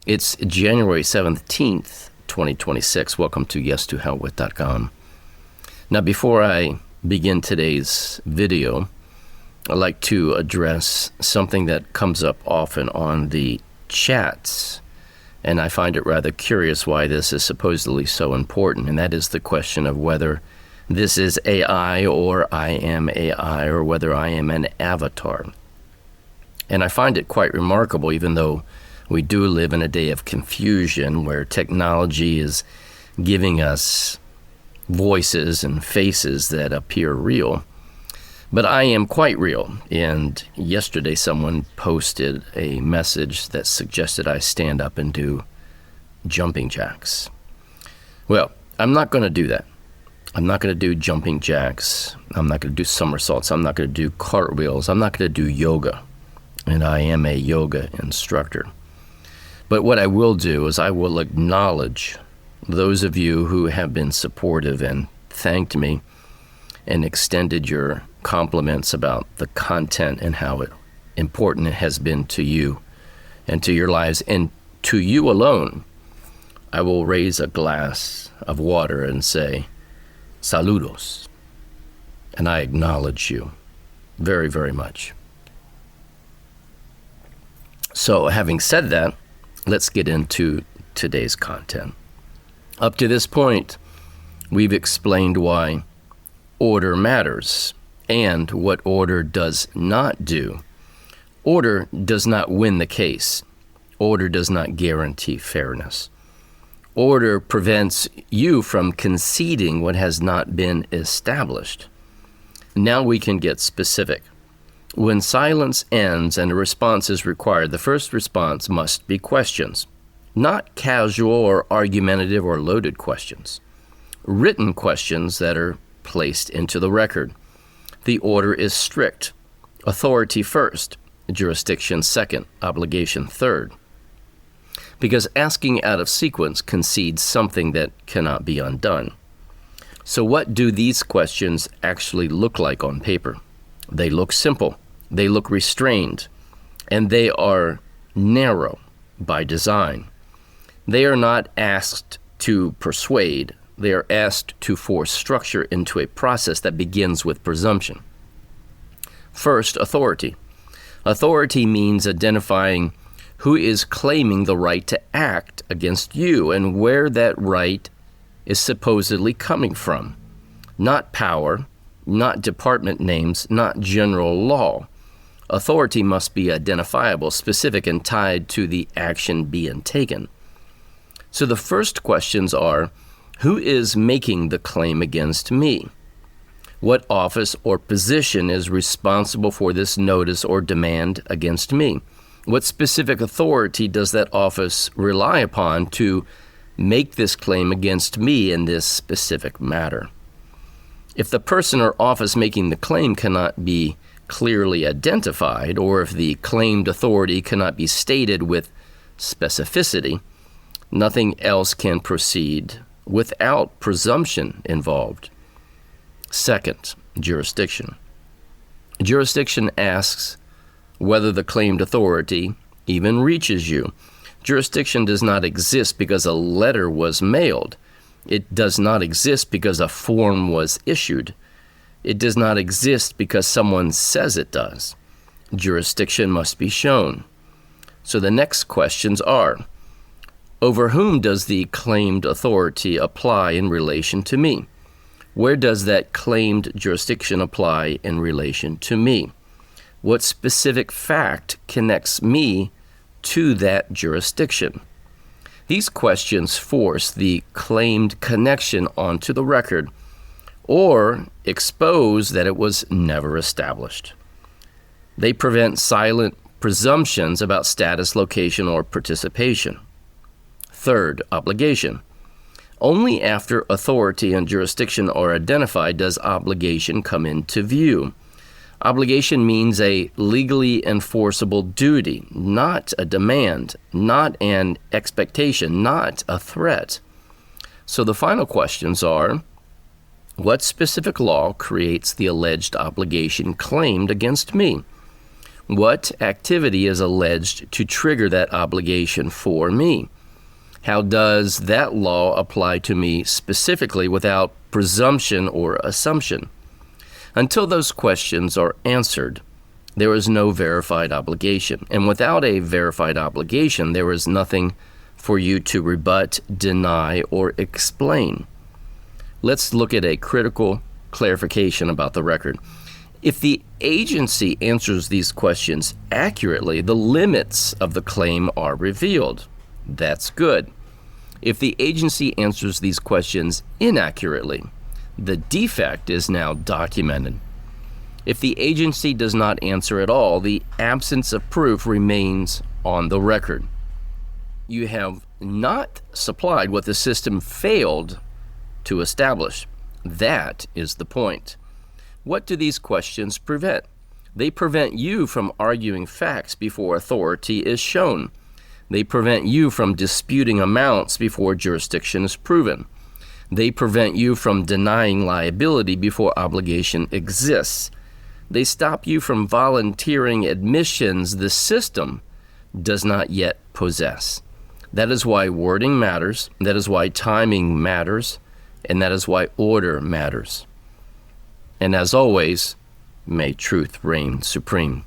It's January 17th, 2026. Welcome to yestohellwith.com. Now, before I begin today's video, I'd like to address something that comes up often on the chats, and I find it rather curious why this is supposedly so important, and that is the question of whether this is AI or I am AI, or whether I am an avatar. And I find it quite remarkable, even though we do live in a day of confusion where technology is giving us voices and faces that appear real. But I am quite real. And yesterday someone posted a message that suggested I stand up and do jumping jacks. Well, I'm not going to do that. I'm not going to do jumping jacks. I'm not going to do somersaults. I'm not going to do cartwheels. I'm not going to do yoga. And I am a yoga instructor. But what I will do is I will acknowledge those of you who have been supportive and thanked me and extended your compliments about the content and how important it has been to you and to your lives. And to you alone, I will raise a glass of water and say, saludos. And I acknowledge you very, very much. So having said that, let's get into today's content. Up to this point, we've explained why order matters and what order does not do. Order does not win the case. Order does not guarantee fairness. Order prevents you from conceding what has not been established. Now we can get specific. When silence ends and a response is required, the first response must be questions, not casual or argumentative or loaded questions. Written questions that are placed into the record. The order is strict. Authority first, jurisdiction second, obligation third. Because asking out of sequence concedes something that cannot be undone. So what do these questions actually look like on paper? They look simple. They look restrained, and they are narrow by design. They are not asked to persuade. They are asked to force structure into a process that begins with presumption. First, authority. Authority means identifying who is claiming the right to act against you and where that right is supposedly coming from. Not power, not department names, not general law. Authority must be identifiable, specific, and tied to the action being taken. So the first questions are, who is making the claim against me? What office or position is responsible for this notice or demand against me? What specific authority does that office rely upon to make this claim against me in this specific matter? If the person or office making the claim cannot be clearly identified, or if the claimed authority cannot be stated with specificity, nothing else can proceed without presumption involved. Second, jurisdiction. Jurisdiction asks whether the claimed authority even reaches you. Jurisdiction does not exist because a letter was mailed. It does not exist because a form was issued. It does not exist because someone says it does. Jurisdiction must be shown. So the next questions are, over whom does the claimed authority apply in relation to me? Where does that claimed jurisdiction apply in relation to me? What specific fact connects me to that jurisdiction? These questions force the claimed connection onto the record or expose that it was never established. They prevent silent presumptions about status, location, or participation. Third, obligation. Only after authority and jurisdiction are identified does obligation come into view. Obligation means a legally enforceable duty, not a demand, not an expectation, not a threat. So the final questions are, what specific law creates the alleged obligation claimed against me? What activity is alleged to trigger that obligation for me? How does that law apply to me specifically without presumption or assumption? Until those questions are answered, there is no verified obligation. And without a verified obligation, there is nothing for you to rebut, deny, or explain. Let's look at a critical clarification about the record. If the agency answers these questions accurately, the limits of the claim are revealed. That's good. If the agency answers these questions inaccurately, the defect is now documented. If the agency does not answer at all, the absence of proof remains on the record. You have not supplied what the system failed to establish. That is the point. What do these questions prevent? They prevent you from arguing facts before authority is shown. They prevent you from disputing amounts before jurisdiction is proven. They prevent you from denying liability before obligation exists. They stop you from volunteering admissions the system does not yet possess. That is why wording matters. That is why timing matters. And that is why order matters. And as always, may truth reign supreme.